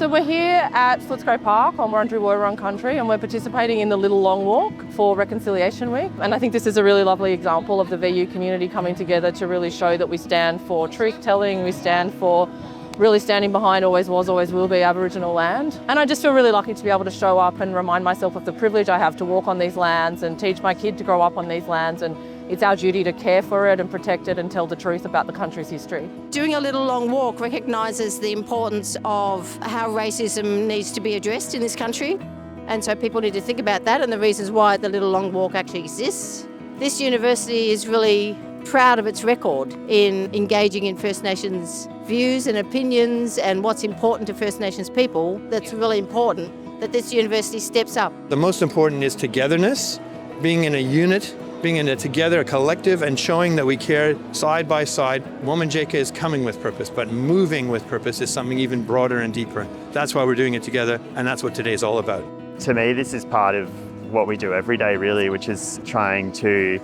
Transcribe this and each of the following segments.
So we're here at Footscray Park on Wurundjeri Woi-wurrung country, and we're participating in the Little Long Walk for Reconciliation Week. And I think this is a really lovely example of the VU community coming together to really show that we stand for truth telling, we stand for really standing behind always was, always will be Aboriginal land. And I just feel really lucky to be able to show up and remind myself of the privilege I have to walk on these lands and teach my kid to grow up on these lands. And it's our duty to care for it and protect it and tell the truth about the country's history. Doing a Little Long Walk recognises the importance of how racism needs to be addressed in this country. And so people need to think about that and the reasons why the Little Long Walk actually exists. This university is really proud of its record in engaging in First Nations views and opinions and what's important to First Nations people. That's really important that this university steps up. The most important is togetherness, being in a unit, being in a together, a collective, and showing that we care side by side. Wominjeka is coming with purpose, but moving with purpose is something even broader and deeper. That's why we're doing it together, and that's what today is all about. To me, this is part of what we do every day, really, which is trying to,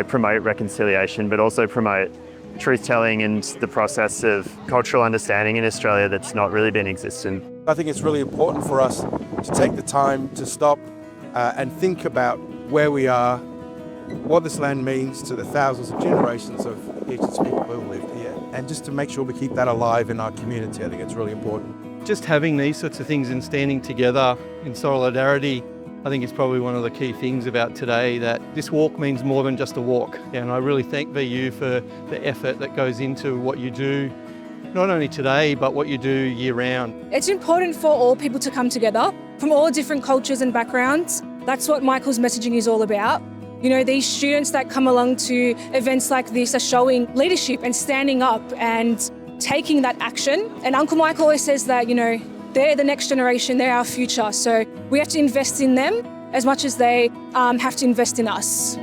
promote reconciliation, but also promote truth-telling and the process of cultural understanding in Australia that's not really been existent. I think it's really important for us to take the time to stop and think about where we are, what this land means to the thousands of generations of Indigenous people who have lived here, and just to make sure we keep that alive in our community. I think it's really important. Just having these sorts of things and standing together in solidarity, I think is probably one of the key things about today, that this walk means more than just a walk. And I really thank VU for the effort that goes into what you do, not only today, but what you do year round. It's important for all people to come together from all different cultures and backgrounds. That's what Michael's messaging is all about. These students that come along to events like this are showing leadership and standing up and taking that action. And Uncle Michael always says that, they're the next generation, they're our future. So we have to invest in them as much as they have to invest in us.